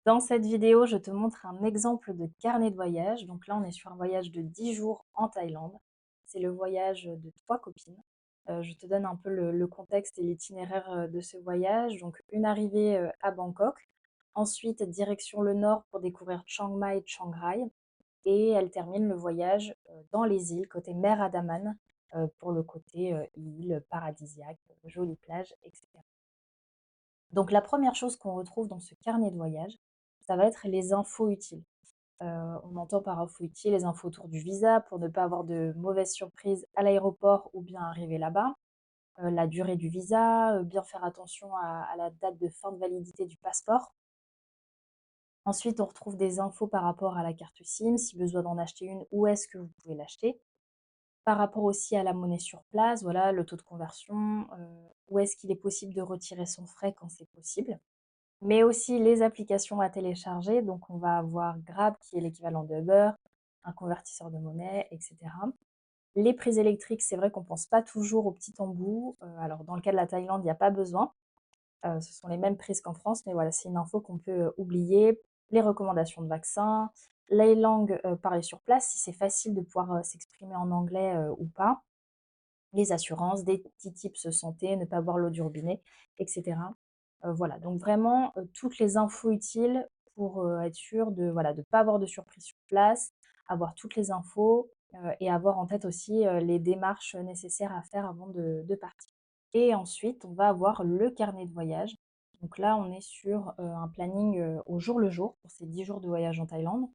Dans cette vidéo, je te montre un exemple de carnet de voyage. Donc là, on est sur un voyage de 10 jours en Thaïlande. C'est le voyage de 3 copines. Je te donne un peu le contexte et l'itinéraire de ce voyage. Donc une arrivée à Bangkok, ensuite direction le nord pour découvrir Chiang Mai et Chiang Rai. Et elle termine le voyage dans les îles, côté mer Andaman, pour le côté île paradisiaque, jolie plage, etc. Donc la première chose qu'on retrouve dans ce carnet de voyage, ça va être les infos utiles. On entend par infos utiles les infos autour du visa pour ne pas avoir de mauvaises surprises à l'aéroport ou bien arriver là-bas. La durée du visa, bien faire attention à la date de fin de validité du passeport. Ensuite, on retrouve des infos par rapport à la carte SIM, si besoin d'en acheter une, où est-ce que vous pouvez l'acheter. Par rapport aussi à la monnaie sur place, voilà, le taux de conversion, où est-ce qu'il est possible de retirer son frais quand c'est possible. Mais aussi les applications à télécharger. Donc, on va avoir Grab, qui est l'équivalent de Uber, un convertisseur de monnaie, etc. Les prises électriques, c'est vrai qu'on ne pense pas toujours au petit embout. Alors, dans le cas de la Thaïlande, il n'y a pas besoin. Ce sont les mêmes prises qu'en France, mais voilà, c'est une info qu'on peut oublier. Les recommandations de vaccins, les langues parlées sur place, si c'est facile de pouvoir s'exprimer en anglais ou pas. Les assurances, des petits tips santé, ne pas boire l'eau du robinet, etc. Voilà, donc vraiment, toutes les infos utiles pour, être sûr de, voilà, de pas avoir de surprise sur place, avoir toutes les infos, et avoir en tête aussi, les démarches nécessaires à faire avant de partir. Et ensuite, on va avoir le carnet de voyage. Donc là, on est sur, un planning, au jour le jour pour ces 10 jours de voyage en Thaïlande,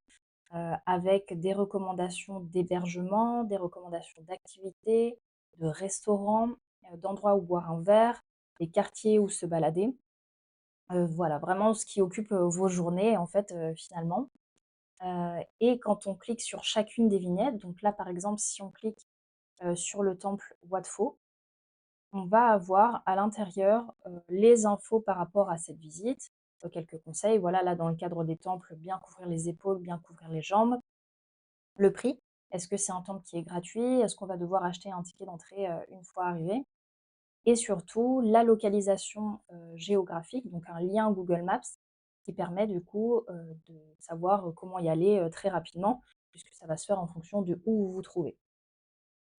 avec des recommandations d'hébergement, des recommandations d'activités, de restaurants, d'endroits où boire un verre, des quartiers où se balader. Voilà, vraiment ce qui occupe, vos journées en fait, finalement. Et quand on clique sur chacune des vignettes, donc là, par exemple, si on clique, sur le temple Wat Pho, on va avoir à l'intérieur, les infos par rapport à cette visite, quelques conseils. Voilà, là, dans le cadre des temples, bien couvrir les épaules, bien couvrir les jambes. Le prix, est-ce que c'est un temple qui est gratuit? Est-ce qu'on va devoir acheter un ticket d'entrée, une fois arrivé? Et surtout, la localisation, géographique, donc un lien Google Maps qui permet du coup, de savoir, comment y aller, très rapidement, puisque ça va se faire en fonction de où vous vous trouvez.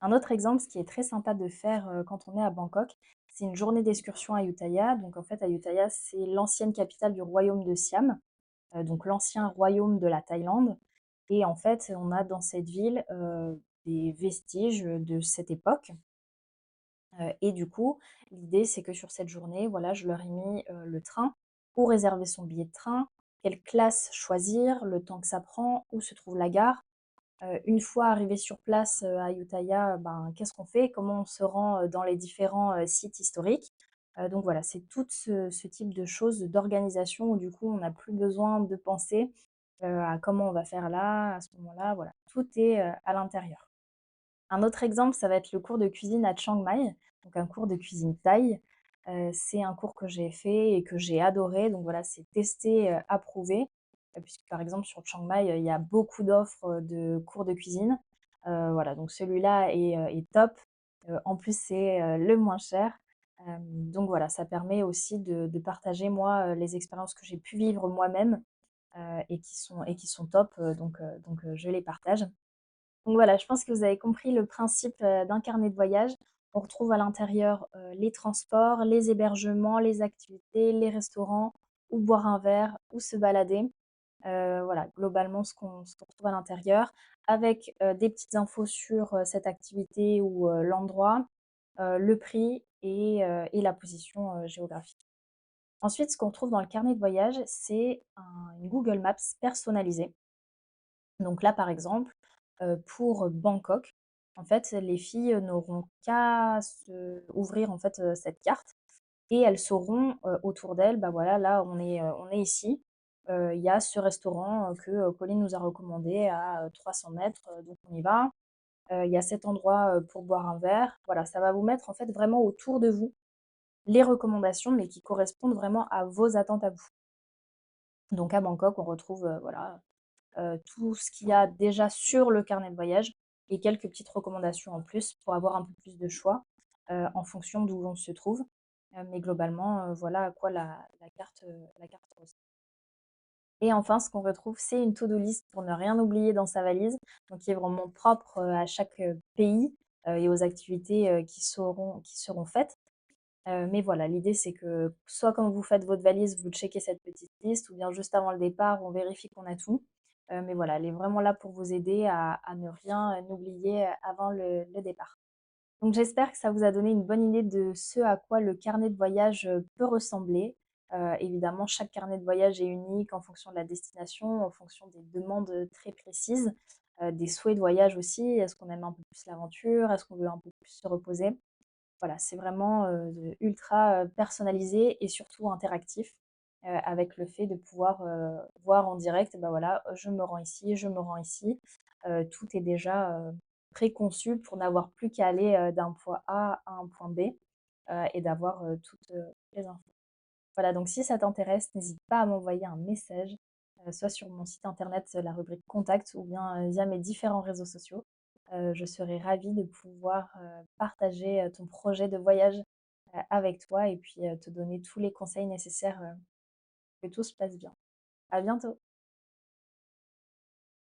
Un autre exemple, ce qui est très sympa de faire, quand on est à Bangkok, c'est une journée d'excursion à Ayutthaya. Donc en fait, Ayutthaya, c'est l'ancienne capitale du royaume de Siam, donc l'ancien royaume de la Thaïlande. Et en fait, on a dans cette ville, des vestiges, de cette époque. Et du coup, l'idée, c'est que sur cette journée, voilà, je leur ai mis, le train, où réserver son billet de train, quelle classe choisir, le temps que ça prend, où se trouve la gare. Une fois arrivé sur place, à Ayutthaya, ben, qu'est-ce qu'on fait? Comment on se rend, dans les différents, sites historiques? Donc voilà, c'est tout ce type de choses, d'organisation où du coup, on n'a plus besoin de penser, à comment on va faire là, à ce moment-là, voilà. Tout est, à l'intérieur. Un autre exemple, ça va être le cours de cuisine à Chiang Mai, donc un cours de cuisine thaï. C'est un cours que j'ai fait et que j'ai adoré, donc voilà, c'est testé, approuvé, puisque par exemple sur Chiang Mai, il y a beaucoup d'offres, de cours de cuisine. Voilà, donc celui-là est top. En plus, c'est, le moins cher. Donc voilà, ça permet aussi de partager moi, les expériences que j'ai pu vivre moi-même, et qui sont top, donc je les partage. Donc voilà, je pense que vous avez compris le principe, d'un carnet de voyage. On retrouve à l'intérieur, les transports, les hébergements, les activités, les restaurants, où boire un verre, où se balader. Voilà, globalement ce qu'on retrouve à l'intérieur avec, des petites infos sur, cette activité ou, l'endroit, le prix et la position, géographique. Ensuite, ce qu'on retrouve dans le carnet de voyage, c'est une Google Maps personnalisée. Donc là, par exemple, pour Bangkok, en fait, les filles, n'auront qu'à ouvrir en fait, cette carte et elles sauront, autour d'elles, bah, voilà, là, on est ici, il y a ce restaurant, que, Pauline nous a recommandé à, 300 m, donc on y va. Il y a cet endroit, pour boire un verre. Voilà, ça va vous mettre en fait vraiment autour de vous les recommandations, mais qui correspondent vraiment à vos attentes à vous. Donc à Bangkok, on retrouve, voilà, tout ce qu'il y a déjà sur le carnet de voyage et quelques petites recommandations en plus pour avoir un peu plus de choix, en fonction d'où on se trouve. Mais globalement, voilà à quoi la carte ressemble. Et enfin, ce qu'on retrouve, c'est une to-do list pour ne rien oublier dans sa valise, donc qui est vraiment propre, à chaque, pays, et aux activités, qui seront faites. Mais voilà, l'idée c'est que soit quand vous faites votre valise, vous checkez cette petite liste ou bien juste avant le départ, on vérifie qu'on a tout. Mais voilà, elle est vraiment là pour vous aider à ne rien, oublier, avant le départ. Donc j'espère que ça vous a donné une bonne idée de ce à quoi le carnet de voyage, peut ressembler. Évidemment, chaque carnet de voyage est unique en fonction de la destination, en fonction des demandes, très précises, des souhaits de voyage aussi. Est-ce qu'on aime un peu plus l'aventure? Est-ce qu'on veut un peu plus se reposer? Voilà, c'est vraiment, ultra, personnalisé et surtout interactif, avec le fait de pouvoir, voir en direct, bah, voilà, je me rends ici, je me rends ici. Tout est déjà, préconçu pour n'avoir plus qu'à aller, d'un point A à un point B, et d'avoir, toutes, les infos. Voilà, donc si ça t'intéresse, n'hésite pas à m'envoyer un message, soit sur mon site internet, la rubrique contact ou bien, via mes différents réseaux sociaux. Je serai ravie de pouvoir, partager, ton projet de voyage, avec toi et puis, te donner tous les conseils nécessaires, que tout se passe bien. À bientôt.